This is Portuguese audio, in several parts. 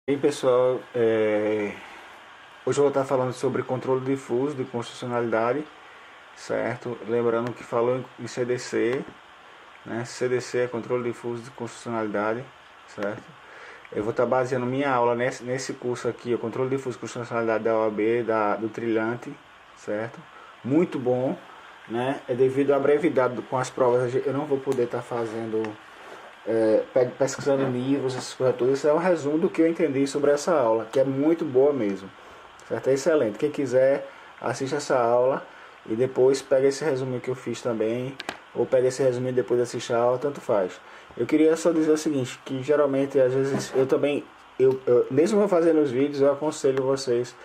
E aí, pessoal, hoje eu vou estar falando sobre controle difuso de constitucionalidade, certo? Lembrando que falou em CDC, né? CDC é controle difuso de constitucionalidade, certo? Eu vou estar baseando minha aula nesse curso aqui, o controle difuso de constitucionalidade da OAB, do Trilhante, certo? Muito bom, né? É devido à brevidade com as provas, eu não vou poder estar fazendo pesquisando em livros, essas coisas todas. Isso é um resumo do que eu entendi sobre essa aula, que é muito boa mesmo. Certo? É excelente. Quem quiser, assista essa aula e depois pega esse resumo que eu fiz também, ou pega esse resumo e depois assiste a aula, tanto faz. Eu queria só dizer o seguinte, que geralmente, às vezes, eu também, mesmo fazendo os vídeos, eu aconselho vocês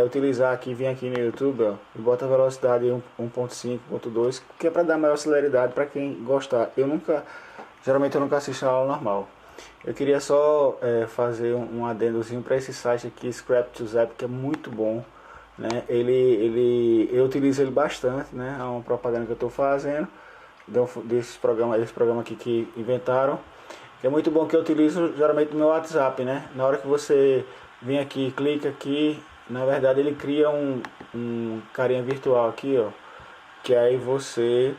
utilizar aqui, vir aqui no YouTube, ó, e bota a velocidade 1.5, 1.2, que é para dar maior celeridade para quem gostar. Geralmente eu nunca assisto a aula normal. Eu queria só fazer um adendozinho para esse site aqui, Scrap2Zap, que é muito bom, né? Eu utilizo ele bastante, né? É uma propaganda que eu estou fazendo desse programa aqui que inventaram, que é muito bom, que eu utilizo geralmente no meu WhatsApp, né? Na hora que você vem aqui, clica aqui, na verdade ele cria um carinha virtual aqui, ó, que aí você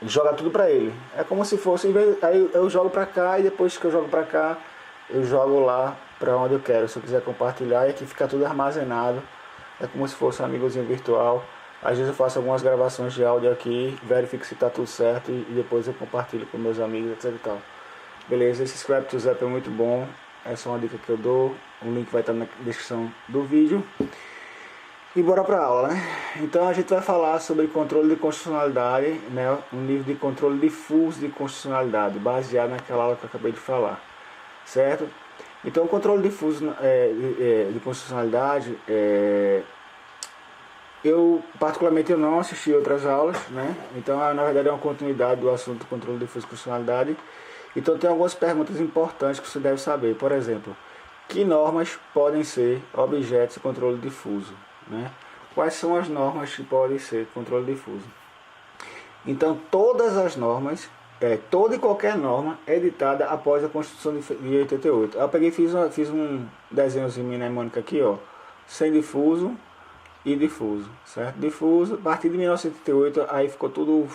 joga tudo pra ele. É como se fosse, aí eu jogo pra cá e depois que eu jogo pra cá, eu jogo lá pra onde eu quero. Se eu quiser compartilhar, e aqui fica tudo armazenado. É como se fosse um amigozinho virtual. Às vezes eu faço algumas gravações de áudio aqui, verifico se tá tudo certo e depois eu compartilho com meus amigos, etc e tal. Beleza, esse Scrap2Zap é muito bom. Essa é uma dica que eu dou. O link vai estar na descrição do vídeo. E bora para aula, né? Então a gente vai falar sobre controle de constitucionalidade, né? Um nível de controle difuso de constitucionalidade, baseado naquela aula que eu acabei de falar, certo? Então o controle difuso de constitucionalidade, eu particularmente eu não assisti outras aulas, né? Então na verdade é uma continuidade do assunto do controle difuso de constitucionalidade. Então tem algumas perguntas importantes que você deve saber. Por exemplo, que normas podem ser objetos de controle difuso? Né? Quais são as normas que podem ser controle difuso? Então, todas as normas, toda e qualquer norma editada após a Constituição de 88. Eu peguei e fiz um desenhozinho mnemônico aqui, ó, sem difuso e difuso, certo? Difuso, a partir de 1988, aí ficou tudo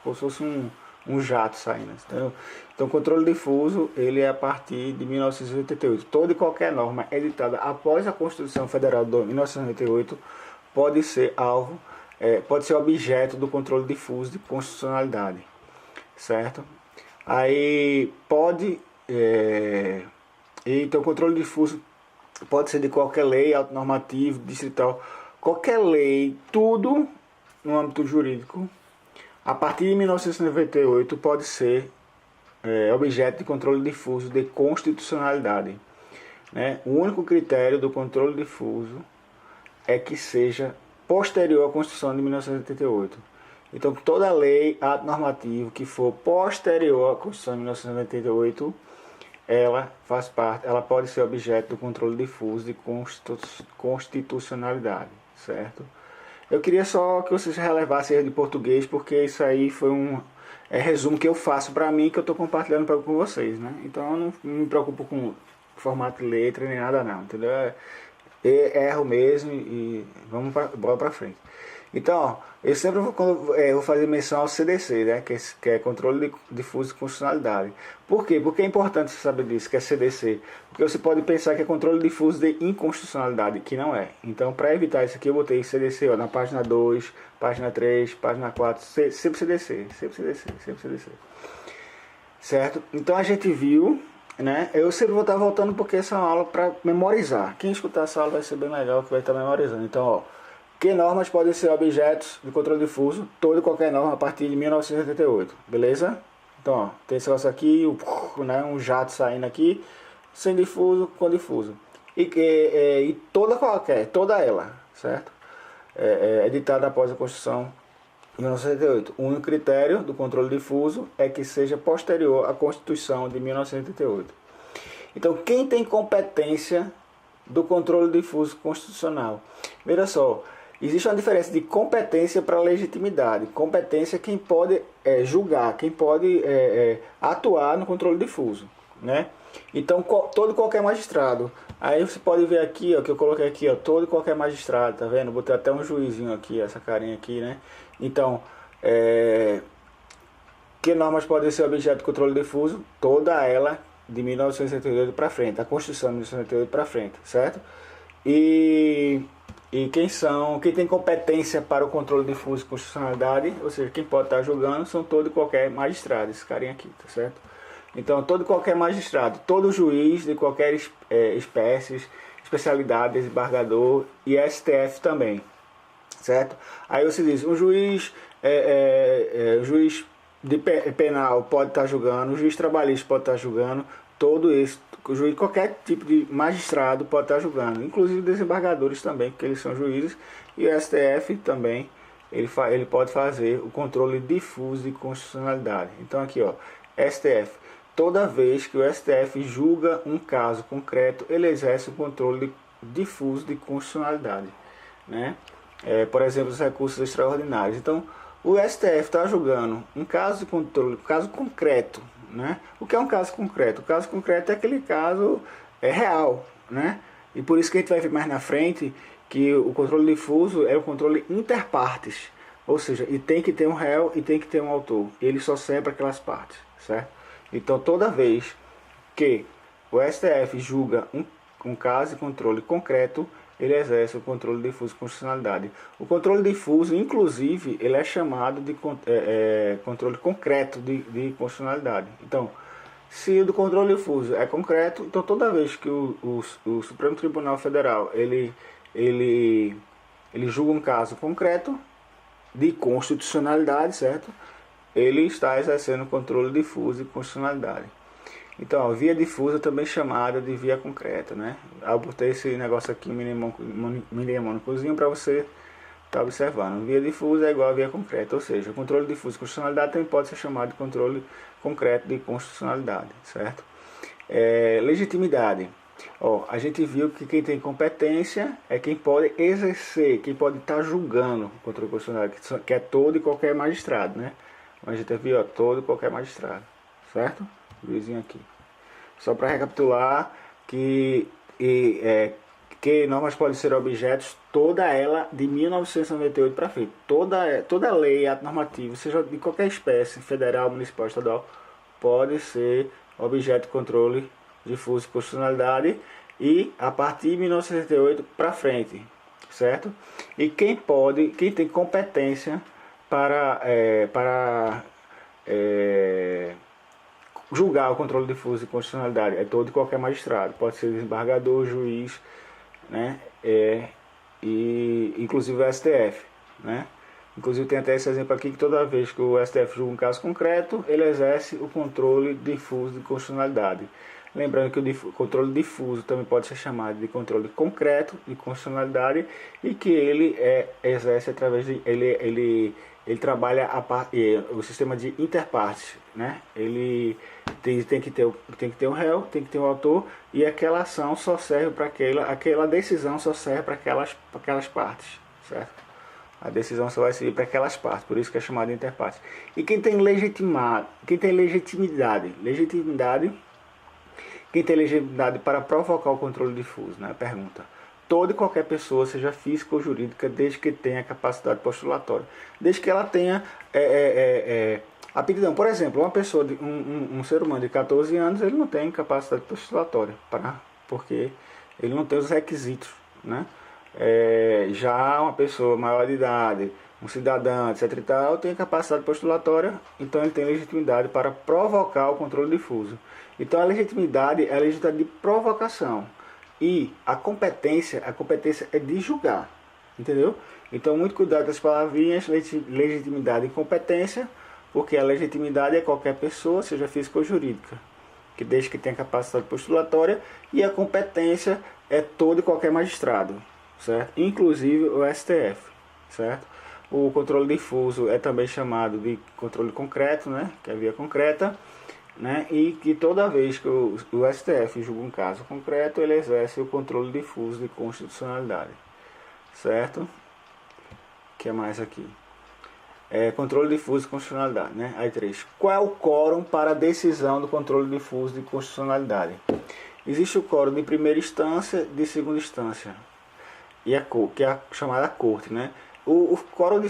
como se fosse um jato saindo, entendeu? Então, o controle difuso, ele é a partir de 1988. Toda e qualquer norma editada após a Constituição Federal de 1988 pode ser alvo, pode ser objeto do controle difuso de constitucionalidade, certo? Aí pode, então o controle difuso pode ser de qualquer lei, auto normativo, distrital, qualquer lei, tudo no âmbito jurídico a partir de 1998 pode ser objeto de controle difuso de constitucionalidade. Né? O único critério do controle difuso é que seja posterior à Constituição de 1988. Então, toda lei, ato normativo que for posterior à Constituição de 1988, ela faz parte, ela pode ser objeto do controle difuso de constitucionalidade, certo? Eu queria só que vocês relevassem erro de português, porque isso aí foi um resumo que eu faço para mim, que eu estou compartilhando com vocês, né? Então eu não me preocupo com formato de letra nem nada não, entendeu? Erro mesmo e bora pra frente. Então, ó, eu sempre vou fazer menção ao CDC, né? Que é Controle Difuso de Constitucionalidade. Por quê? Porque é importante você saber disso, que é CDC. Porque você pode pensar que é Controle Difuso de Inconstitucionalidade, que não é. Então, para evitar isso aqui, eu botei CDC, ó, na página 2, página 3, página 4, sempre CDC, sempre CDC, sempre CDC. Certo? Então, a gente viu, né? Eu sempre vou estar voltando porque essa é uma aula para memorizar. Quem escutar essa aula vai ser bem legal, que vai estar memorizando. Então, ó, que normas podem ser objetos de controle difuso? Toda e qualquer norma a partir de 1988, beleza? Então, ó, tem esse negócio aqui, né, um jato saindo aqui, sem difuso, com difuso. E toda ela, certo? Editada após a Constituição de 1988. O único critério do controle difuso é que seja posterior à Constituição de 1988. Então, quem tem competência do controle difuso constitucional? Veja só, existe uma diferença de competência para legitimidade. Competência é quem pode julgar, quem pode atuar no controle difuso. né? Então todo e qualquer magistrado. Aí você pode ver aqui, ó, que eu coloquei aqui, ó, todo e qualquer magistrado, tá vendo? Botei até um juizinho aqui, essa carinha aqui, né? Então, que normas podem ser objeto de controle difuso? Toda ela de 1978 para frente, a Constituição de 1978 para frente, certo? E quem tem competência para o controle difuso e constitucionalidade, ou seja, quem pode estar julgando, são todo e qualquer magistrado, esse carinha aqui, tá certo? Então, todo e qualquer magistrado, todo juiz de qualquer espécie, especialidade, desembargador e STF também, certo? Aí você diz, um juiz, juiz de penal pode estar julgando, o juiz trabalhista pode estar julgando, todo isso, o juiz, qualquer tipo de magistrado pode estar julgando, inclusive desembargadores também, porque eles são juízes, e o STF também, ele pode fazer o controle difuso de constitucionalidade. Então aqui, ó, STF, toda vez que o STF julga um caso concreto, ele exerce o controle difuso de constitucionalidade, né? Por exemplo, os recursos extraordinários. Então, o STF está julgando um caso de controle, um caso concreto, né? O que é um caso concreto? O caso concreto é aquele caso real, né? E por isso que a gente vai ver mais na frente que o controle difuso é o controle interpartes, ou seja, e tem que ter um réu e tem que ter um autor. Ele só serve para aquelas partes, certo? Então, toda vez que o STF julga um caso de controle concreto, ele exerce o controle difuso de constitucionalidade. O controle difuso, inclusive, ele é chamado de controle concreto de constitucionalidade. Então, se o do controle difuso é concreto, então toda vez que o Supremo Tribunal Federal ele julga um caso concreto de constitucionalidade, certo? Ele está exercendo o controle difuso de constitucionalidade. Então, a via difusa também chamada de via concreta, né? Eu botei esse negócio aqui mnemônicozinho para você estar observando. Via difusa é igual a via concreta, ou seja, o controle difuso de constitucionalidade também pode ser chamado de controle concreto de constitucionalidade, certo? Legitimidade. Ó, a gente viu que quem tem competência é quem pode exercer, quem pode estar julgando o controle constitucional, que é todo e qualquer magistrado, né? Mas a gente viu, ó, todo e qualquer magistrado, certo? Vizinho aqui. Só para recapitular que normas podem ser objetos, toda ela de 1998 para frente. Toda lei, ato normativo, seja de qualquer espécie, federal, municipal, estadual, pode ser objeto de controle difuso de constitucionalidade e a partir de 1968 para frente, certo? E quem tem competência para julgar o controle difuso de constitucionalidade é todo e qualquer magistrado, pode ser desembargador, juiz, né? E inclusive o STF, né? Inclusive tem até esse exemplo aqui que toda vez que o STF julga um caso concreto, ele exerce o controle difuso de constitucionalidade. Lembrando que o controle difuso também pode ser chamado de controle concreto de constitucionalidade e que ele exerce através de ele trabalha o sistema de interpartes, né? Ele tem que ter um réu, tem que ter um autor e aquela ação só serve para aquela decisão só serve para aquelas partes, certo? A decisão só vai servir para aquelas partes, por isso que é chamado de interpartes. E quem tem legitimidade, quem tem legitimidade para provocar o controle difuso, né? Pergunta. Toda e qualquer pessoa, seja física ou jurídica, desde que tenha capacidade postulatória, desde que ela tenha aptidão. Por exemplo, uma pessoa, um ser humano de 14 anos, ele não tem capacidade postulatória, porque ele não tem os requisitos, né? Já uma pessoa maior de idade, um cidadão, etc e tal, tem capacidade postulatória, então ele tem legitimidade para provocar o controle difuso. Então a legitimidade é a legitimidade de provocação. E a competência é de julgar, entendeu? Então muito cuidado com as palavrinhas, legitimidade e competência, porque a legitimidade é qualquer pessoa, seja física ou jurídica, que desde que tenha capacidade postulatória, e a competência é todo e qualquer magistrado, certo? Inclusive o STF, certo? O controle difuso é também chamado de controle concreto, né? Que é a via concreta, né? E que toda vez que o STF julga um caso concreto, ele exerce o controle difuso de constitucionalidade, certo? O que é mais aqui? controle difuso de constitucionalidade, né? Aí 3. Qual é o quórum para a decisão do controle difuso de constitucionalidade? Existe o quórum de primeira instância, de segunda instância, e que é a chamada corte, né? O quórum de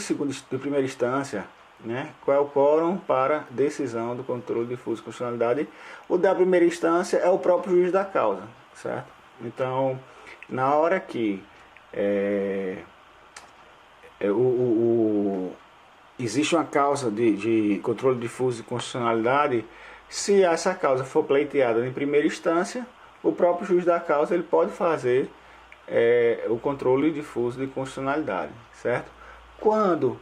primeira instância, né? Qual é o quórum para decisão do controle difuso de constitucionalidade? O da primeira instância é o próprio juiz da causa, certo? Então, na hora que existe uma causa de controle difuso de constitucionalidade, se essa causa for pleiteada em primeira instância, o próprio juiz da causa ele pode fazer o controle difuso de constitucionalidade, certo? Quando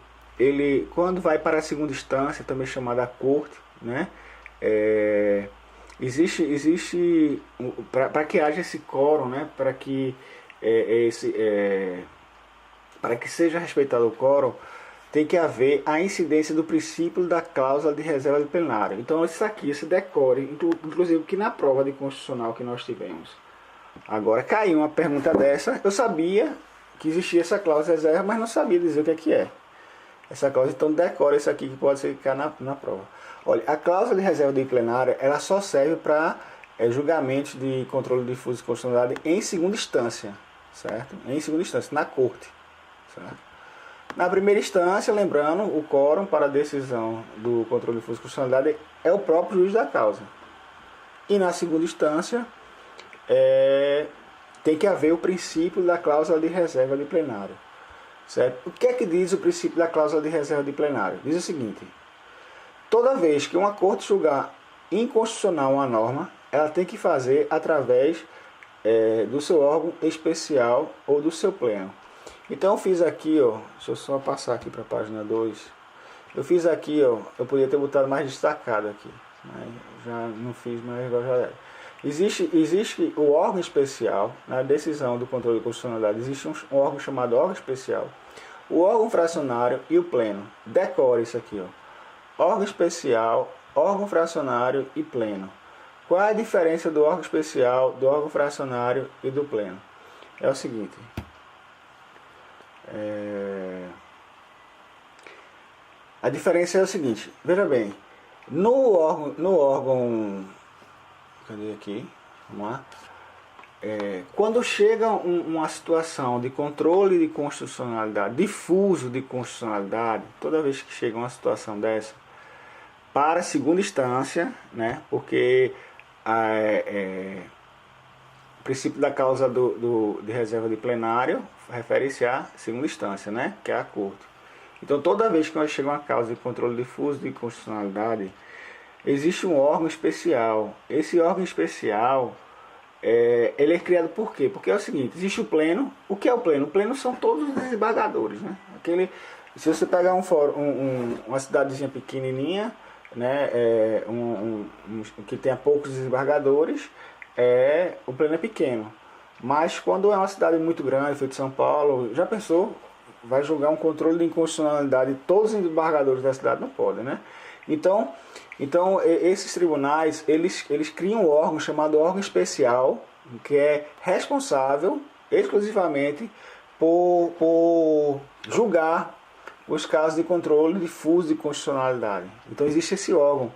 vai para a segunda instância, também chamada corte, né? Existe para que haja esse quórum, né? Para que seja respeitado o quórum, tem que haver a incidência do princípio da cláusula de reserva de plenário. Então isso aqui se decore, inclusive que na prova de constitucional que nós tivemos. Agora caiu uma pergunta dessa, eu sabia que existia essa cláusula de reserva, mas não sabia dizer o que é. Essa cláusula, então decore isso aqui que pode ser ficar na prova. Olha, a cláusula de reserva de plenário, ela só serve para julgamentos de controle difuso de constitucionalidade em segunda instância, certo? Em segunda instância, na corte, certo? Na primeira instância, lembrando, o quórum para a decisão do controle difuso de constitucionalidade é o próprio juiz da causa. E na segunda instância, tem que haver o princípio da cláusula de reserva de plenário. Certo? O que é que diz o princípio da cláusula de reserva de plenário? Diz o seguinte: toda vez que uma corte julgar inconstitucional uma norma, ela tem que fazer através do seu órgão especial ou do seu pleno. Então eu fiz aqui, ó, deixa eu só passar aqui para a página 2. Eu fiz aqui, ó, eu poderia ter botado mais destacado aqui, mas já não fiz, mas agora já era. Existe o órgão especial, na decisão do controle de constitucionalidade, existe um órgão chamado órgão especial, o órgão fracionário e o pleno. Decore isso aqui, ó. Órgão especial, órgão fracionário e pleno. Qual é a diferença do órgão especial, do órgão fracionário e do pleno? É o seguinte. A diferença é o seguinte, veja bem, no órgão cadê aqui? Vamos lá. Quando chega uma situação de controle de constitucionalidade, difuso de constitucionalidade, toda vez que chega uma situação dessa, para a segunda instância, né, porque o princípio da causa de reserva de plenário refere-se à segunda instância, né, que é a corte. Então, toda vez que nós chega uma causa de controle difuso de constitucionalidade, existe um órgão especial. Esse órgão especial, ele é criado por quê? Porque é o seguinte, existe o pleno. O que é o pleno? O pleno são todos os desembargadores, né? Se você pegar uma cidadezinha pequenininha, né, que tenha poucos desembargadores, o pleno é pequeno. Mas quando é uma cidade muito grande, feito São Paulo, já pensou? Vai julgar um controle de inconstitucionalidade, todos os desembargadores da cidade não podem, né? Então esses tribunais, eles criam um órgão chamado órgão especial, que é responsável exclusivamente por julgar os casos de controle difuso de constitucionalidade. Então existe esse órgão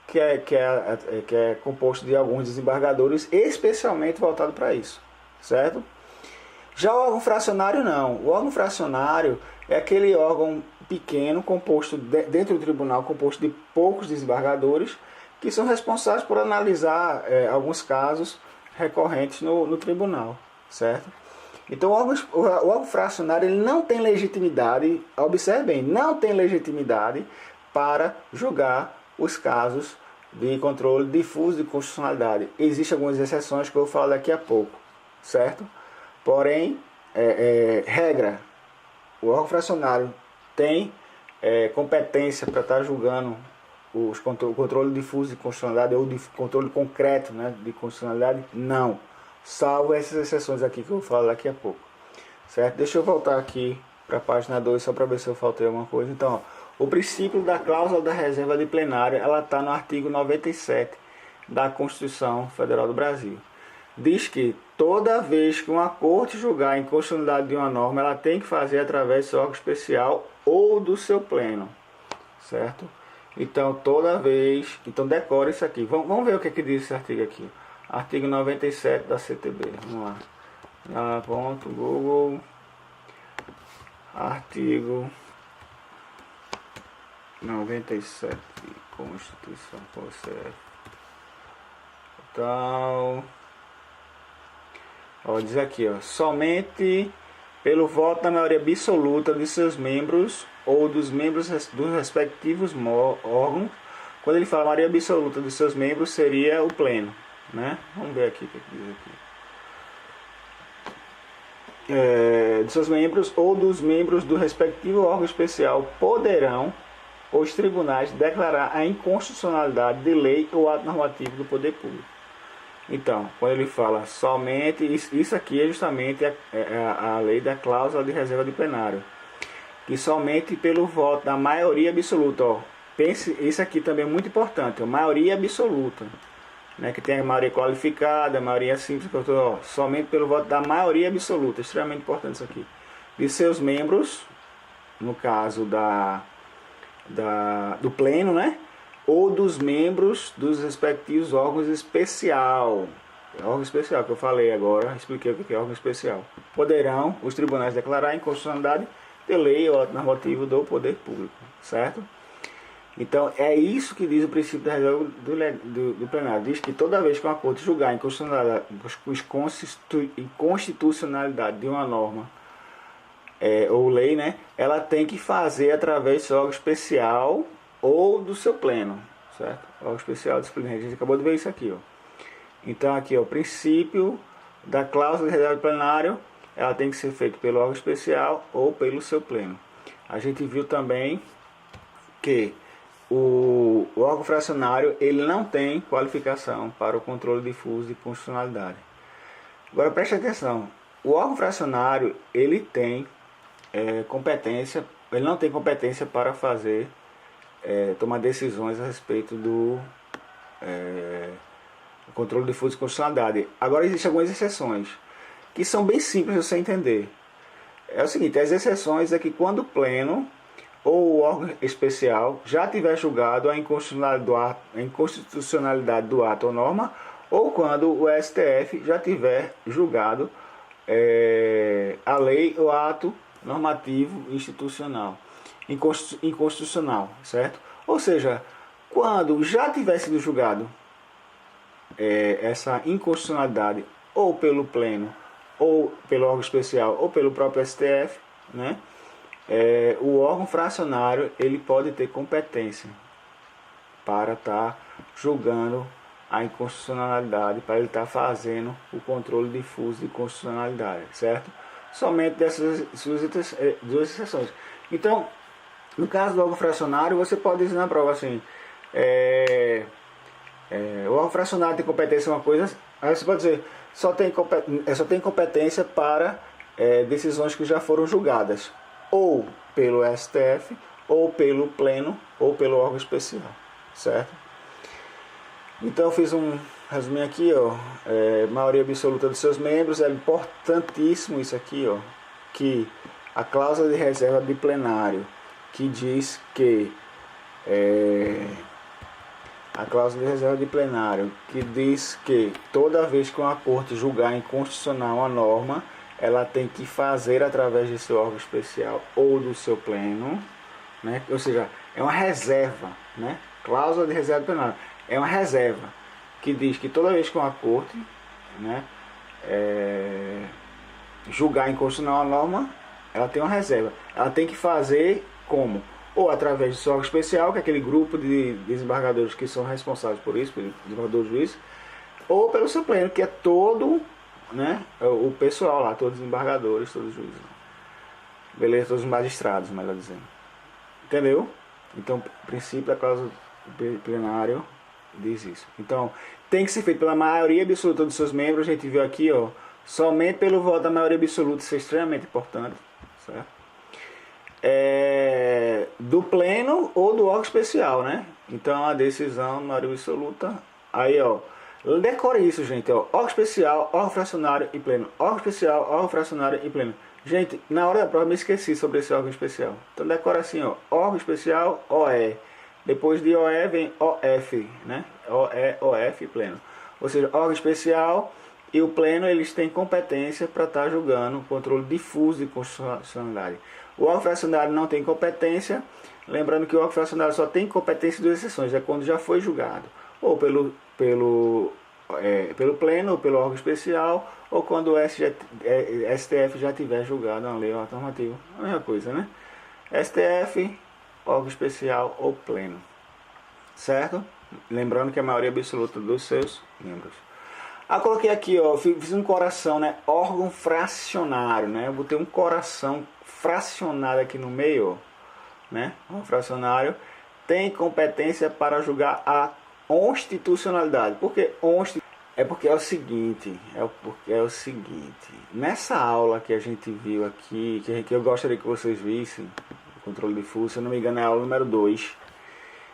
que é composto de alguns desembargadores especialmente voltado para isso, certo? Já o órgão fracionário não. O órgão fracionário é aquele órgão pequeno, composto dentro do tribunal, composto de poucos desembargadores, que são responsáveis por analisar alguns casos recorrentes no tribunal, certo? Então o órgão fracionário ele não tem legitimidade, observe bem, não tem legitimidade para julgar os casos de controle difuso de constitucionalidade. Existem algumas exceções que eu vou falar daqui a pouco, certo? Porém, regra, o órgão fracionário tem competência para estar julgando o controle difuso de constitucionalidade ou de controle concreto, né, de constitucionalidade? Não. Salvo essas exceções aqui que eu vou falar daqui a pouco. Certo? Deixa eu voltar aqui para a página 2 só para ver se eu faltei alguma coisa. Então, ó, o princípio da cláusula da reserva de plenário, ela está no artigo 97 da Constituição Federal do Brasil. Diz que toda vez que uma corte julgar a inconstitucionalidade de uma norma, ela tem que fazer através do seu órgão especial ou do seu pleno. certo? Então, toda vez... Então, decore isso aqui. Vamos ver o que é que diz esse artigo aqui. Artigo 97 da CTB. Vamos lá. Google. Artigo 97. Constituição. Então... Ó, diz aqui, ó. Somente pelo voto da maioria absoluta de seus membros ou dos membros dos respectivos órgãos. Quando ele fala maioria absoluta de seus membros, seria o pleno, né? Vamos ver aqui o que diz aqui. De seus membros ou dos membros do respectivo órgão especial poderão os tribunais declarar a inconstitucionalidade de lei ou ato normativo do poder público. Então, quando ele fala somente, isso aqui é justamente a lei da cláusula de reserva de plenário. Que somente pelo voto da maioria absoluta, ó, pense, isso aqui também é muito importante, ó, maioria absoluta, né, que tem a maioria qualificada, a maioria simples, ó, somente pelo voto da maioria absoluta, extremamente importante isso aqui, de seus membros, no caso do pleno, né, ou dos membros dos respectivos órgãos especial. Órgão especial que eu falei agora, expliquei o que é órgão especial. Poderão os tribunais declarar a inconstitucionalidade de lei ou ato normativo do poder público, certo? Então é isso que diz o princípio da reserva do plenário. Diz que toda vez que uma corte julgar a inconstitucionalidade de uma norma ou lei, né, ela tem que fazer através de seu órgão especial ou do seu pleno, certo? Órgão especial disciplinar. A gente acabou de ver isso aqui, ó. Então aqui, ó, o princípio da cláusula de reserva de plenário, ela tem que ser feita pelo órgão especial ou pelo seu pleno. A gente viu também que o órgão fracionário, ele não tem qualificação para o controle difuso de constitucionalidade. Agora preste atenção, o órgão fracionário, ele tem competência, ele não tem competência para fazer tomar decisões a respeito do controle difuso de constitucionalidade. Agora existem algumas exceções que são bem simples de você entender. É o seguinte, as exceções é que quando o pleno ou o órgão especial já tiver julgado a inconstitucionalidade do ato ou norma, ou quando o STF já tiver julgado a lei ou ato normativo institucional inconstitucional, certo? Ou seja, quando já tiver sido julgado essa inconstitucionalidade ou pelo pleno, ou pelo órgão especial, ou pelo próprio STF, né? O órgão fracionário, ele pode ter competência para estar julgando a inconstitucionalidade, para ele estar fazendo o controle difuso de constitucionalidade, certo? Somente dessas duas exceções. Então, no caso do órgão fracionário, você pode dizer na prova assim, o órgão fracionário tem competência em uma coisa, aí você pode dizer, só tem competência para decisões que já foram julgadas, ou pelo STF, ou pelo pleno, ou pelo órgão especial, certo? Então eu fiz um resuminho aqui, ó, maioria absoluta dos seus membros, é importantíssimo isso aqui, ó, que a cláusula de reserva de plenário, que diz que a cláusula de reserva de plenário, que diz que toda vez que uma corte julgar inconstitucional uma norma, ela tem que fazer através de seu órgão especial ou do seu pleno, né? Ou seja, é uma reserva, né? Cláusula de reserva de plenário é uma reserva que diz que toda vez que uma corte, né, julgar inconstitucional uma norma, ela tem uma reserva. Ela tem que fazer como? Ou através do seu órgão especial, que é aquele grupo de desembargadores que são responsáveis por isso, pelo desembargador juiz, ou pelo seu pleno, que é todo, né, o pessoal lá, todos os desembargadores, todos os juízes. Beleza? Todos os magistrados, melhor dizendo. Entendeu? Então, o princípio da cláusula plenário diz isso. Então, tem que ser feito pela maioria absoluta dos seus membros. A gente viu aqui, ó, somente pelo voto da maioria absoluta, isso é extremamente importante, certo? Do pleno ou do órgão especial, né? Então a decisão na maioria absoluta, aí ó, Decore isso, gente. Ó. Órgão especial, órgão fracionário e pleno. Órgão especial, órgão fracionário e pleno. Gente, na hora da prova eu me esqueci sobre esse órgão especial. Então decora assim, ó. Órgão especial, OE. Depois de OE vem OF, né? OE, OF, pleno. Ou seja, órgão especial e o pleno, eles têm competência para estar julgando o controle difuso de constitucionalidade. O órgão fracionário não tem competência. Lembrando que o órgão fracionário só tem competência de duas exceções. É quando já foi julgado. Ou pelo pleno, ou pelo órgão especial, ou quando o STF já tiver julgado uma lei ou ato normativo. A mesma coisa, né? STF, órgão especial ou pleno. Certo? Lembrando que a maioria absoluta dos seus membros. Coloquei aqui, ó, fiz um coração, né? Órgão fracionário, né? Eu botei um coração fracionado aqui no meio, né? O fracionário tem competência para julgar a constitucionalidade. Por que porque é o seguinte, nessa aula que a gente viu aqui, que eu gostaria que vocês vissem, o controle difuso, se eu não me engano é a aula número 2,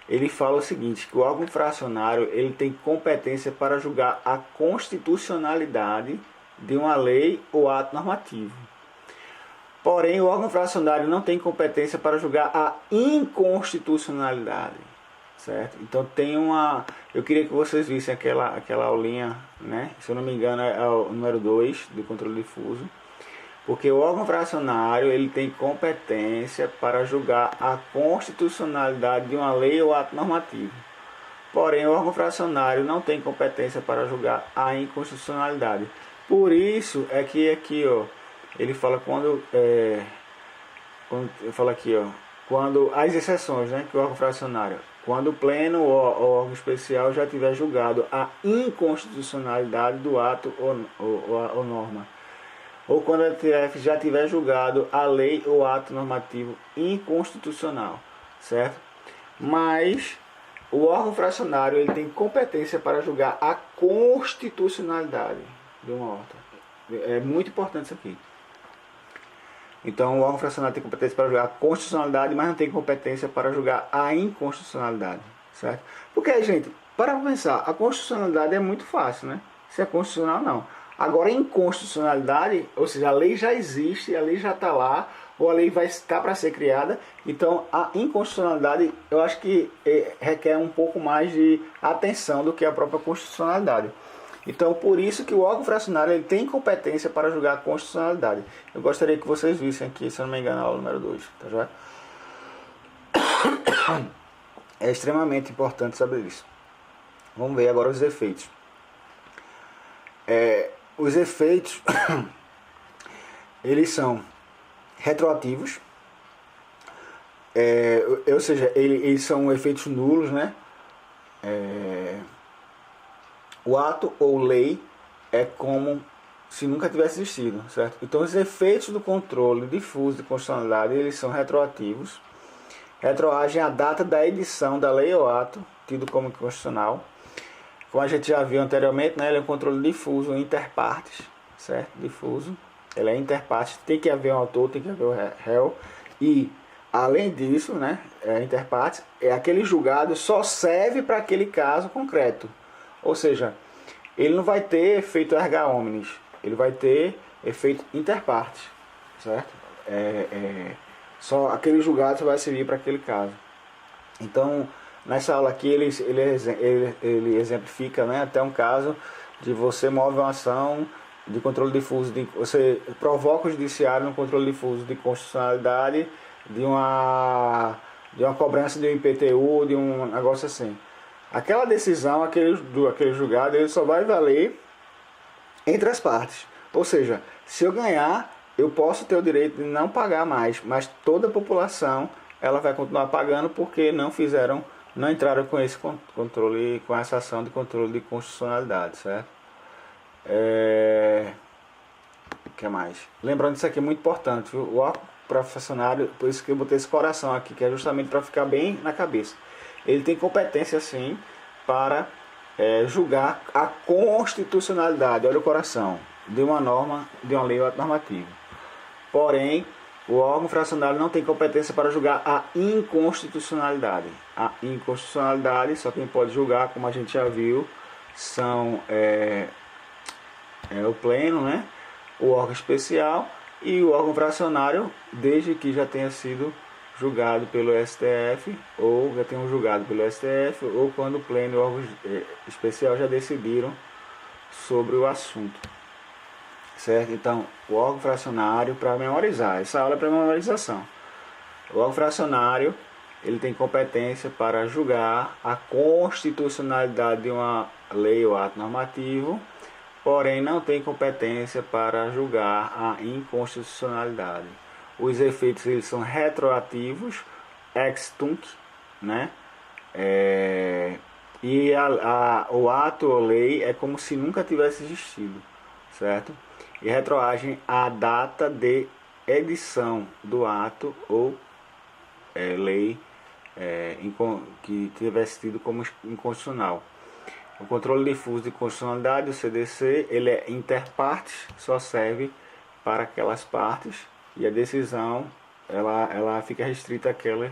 ele fala o seguinte, que o órgão fracionário ele tem competência para julgar a constitucionalidade de uma lei ou ato normativo. Porém, o órgão fracionário não tem competência para julgar a inconstitucionalidade. Certo? Então tem uma... Eu queria que vocês vissem aquela aulinha, né? Se eu não me engano é o número 2 do controle difuso. Porque o órgão fracionário ele tem competência para julgar a constitucionalidade de uma lei ou ato normativo. Porém, o órgão fracionário não tem competência para julgar a inconstitucionalidade. Por isso é que aqui, ó, ele fala quando eu falo aqui, ó, quando as exceções, né, que o órgão fracionário, quando o pleno ou órgão especial já tiver julgado a inconstitucionalidade do ato ou norma, ou quando o STF já tiver julgado a lei ou ato normativo inconstitucional, certo? Mas o órgão fracionário ele tem competência para julgar a constitucionalidade de uma outra. É muito importante isso aqui. Então o órgão fracionário tem competência para julgar a constitucionalidade, mas não tem competência para julgar a inconstitucionalidade, certo? Porque, gente, para pensar, a constitucionalidade é muito fácil, né? Se é constitucional, não. Agora, a inconstitucionalidade, ou seja, a lei já existe, a lei já está lá, ou a lei vai estar para ser criada. Então, a inconstitucionalidade, eu acho que requer um pouco mais de atenção do que a própria constitucionalidade. Então, por isso que o órgão fracionário ele tem competência para julgar a constitucionalidade. Eu gostaria que vocês vissem aqui, se eu não me engano, a aula número 2. Tá já? É extremamente importante saber isso. Vamos ver agora os efeitos. Os efeitos, eles são retroativos, ou seja, eles são efeitos nulos, né? O ato ou lei é como se nunca tivesse existido, certo? Então os efeitos do controle difuso de constitucionalidade, eles são retroativos, retroagem à data da edição da lei ou ato, tido como constitucional. Como a gente já viu anteriormente, né, ele é um controle difuso, interpartes, certo? Difuso, ele é interpartes, tem que haver um autor, tem que haver o réu, e além disso, né, interpartes, aquele julgado só serve para aquele caso concreto. Ou seja, ele não vai ter efeito erga omnes, ele vai ter efeito interpartes, certo? Só aquele julgado só vai servir para aquele caso. Então, nessa aula aqui, ele exemplifica, né, até um caso de você move uma ação de controle difuso, você provoca o judiciário no controle difuso de constitucionalidade de uma cobrança de um IPTU, de um negócio assim. Aquela decisão, aquele julgado, ele só vai valer entre as partes. Ou seja, se eu ganhar, eu posso ter o direito de não pagar mais, mas toda a população ela vai continuar pagando porque não entraram com esse controle, com essa ação de controle de constitucionalidade, certo? O que mais? Lembrando, isso aqui é muito importante, viu? O órgão fracionário, por isso que eu botei esse coração aqui, que é justamente para ficar bem na cabeça. Ele tem competência, sim, para julgar a constitucionalidade, olha o coração, de uma norma, de uma lei ou ato normativo. Porém, o órgão fracionário não tem competência para julgar a inconstitucionalidade. A inconstitucionalidade, só quem pode julgar, como a gente já viu, são o pleno, né? O órgão especial e o órgão fracionário, desde que já tenha sido julgado pelo STF, ou já tenham julgado pelo STF, ou quando o pleno e o órgão especial já decidiram sobre o assunto. Certo? Então, o órgão fracionário, para memorizar, essa aula é para memorização. O órgão fracionário, ele tem competência para julgar a constitucionalidade de uma lei ou ato normativo, porém não tem competência para julgar a inconstitucionalidade. Os efeitos eles são retroativos, ex tunc, né? E o ato ou lei é como se nunca tivesse existido, certo? E retroagem à data de edição do ato ou lei que tivesse tido como inconstitucional. O controle difuso de constitucionalidade, o CDC, ele é interpartes, só serve para aquelas partes, e a decisão ela fica restrita àquele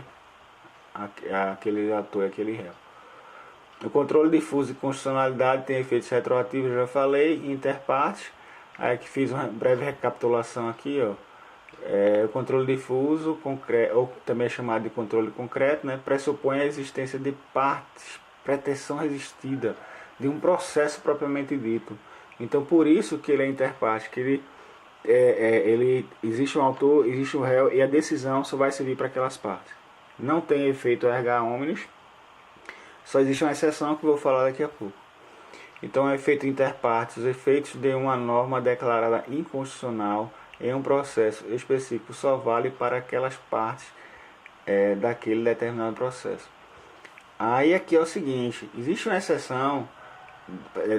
ator, àquele réu. O controle difuso de constitucionalidade tem efeitos retroativos, já falei, interpartes. Aí que fiz uma breve recapitulação aqui, ó. O controle difuso, concreto, ou também é chamado de controle concreto, né, pressupõe a existência de partes, pretensão resistida, de um processo propriamente dito. Então, por isso que ele é interparte, que ele existe um autor, existe um réu, e a decisão só vai servir para aquelas partes. Não tem efeito erga omnes, só existe uma exceção que eu vou falar daqui a pouco. Então, é efeito interpartes, os efeitos de uma norma declarada inconstitucional em um processo específico só vale para aquelas partes daquele determinado processo. Aí aqui é o seguinte, existe uma exceção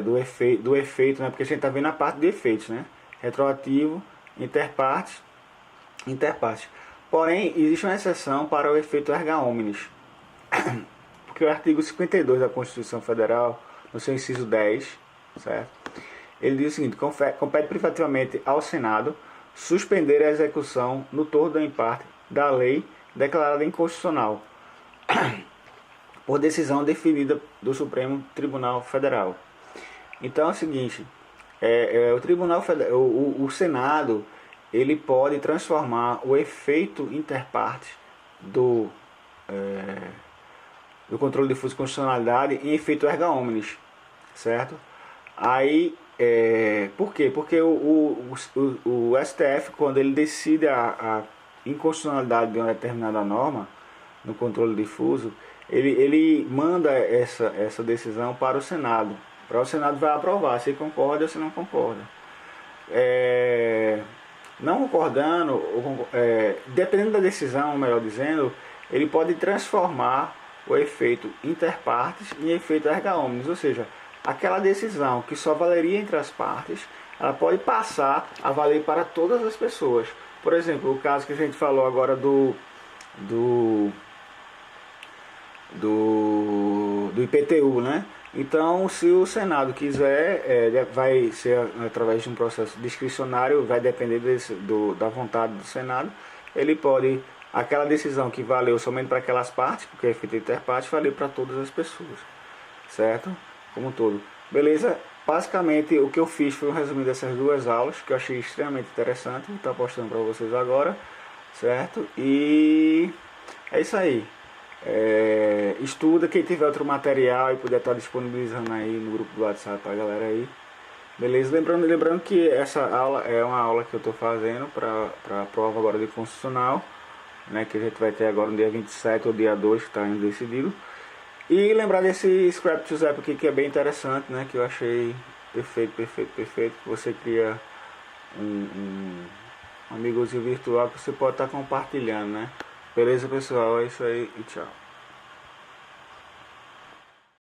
do efeito, né, porque a gente está vendo a parte de efeitos, né? Retroativo, interpartes. Porém, existe uma exceção para o efeito erga omnes, porque o artigo 52 da Constituição Federal, no seu inciso 10, certo? Ele diz o seguinte: compete privativamente ao Senado suspender a execução no todo ou em parte da lei declarada inconstitucional por decisão definida do Supremo Tribunal Federal. Então é o seguinte, o Tribunal Federal, o Senado, ele pode transformar o efeito interpartes do controle difuso de constitucionalidade em efeito erga omnes, certo? Aí, por quê? Porque o STF, quando ele decide a inconstitucionalidade de uma determinada norma no controle difuso, ele manda essa decisão para o Senado. Para o Senado vai aprovar se concorda ou se não concorda. Não concordando, dependendo da decisão, melhor dizendo, ele pode transformar o efeito interpartes em efeito erga omnes, ou seja, aquela decisão que só valeria entre as partes, ela pode passar a valer para todas as pessoas. Por exemplo, o caso que a gente falou agora do IPTU, né? Então, se o Senado quiser, vai ser através de um processo discricionário, vai depender da vontade do Senado, ele pode, aquela decisão que valeu somente para aquelas partes, porque é efeito interparte, valeu para todas as pessoas, certo? Como um todo. Beleza? Basicamente, o que eu fiz foi um resumo dessas duas aulas, que eu achei extremamente interessante, vou estar postando para vocês agora, certo? E é isso aí. Estuda, quem tiver outro material e puder estar disponibilizando aí no grupo do WhatsApp para a galera aí, beleza? Lembrando que essa aula é uma aula que eu estou fazendo para a prova agora de constitucional, né, que a gente vai ter agora no dia 27 ou dia 2, que está ainda decidido. E lembrar desse Scrap to Zap aqui, que é bem interessante, né, que eu achei perfeito. Você cria um amigozinho virtual que você pode estar compartilhando, né? Beleza, pessoal? É isso aí e tchau.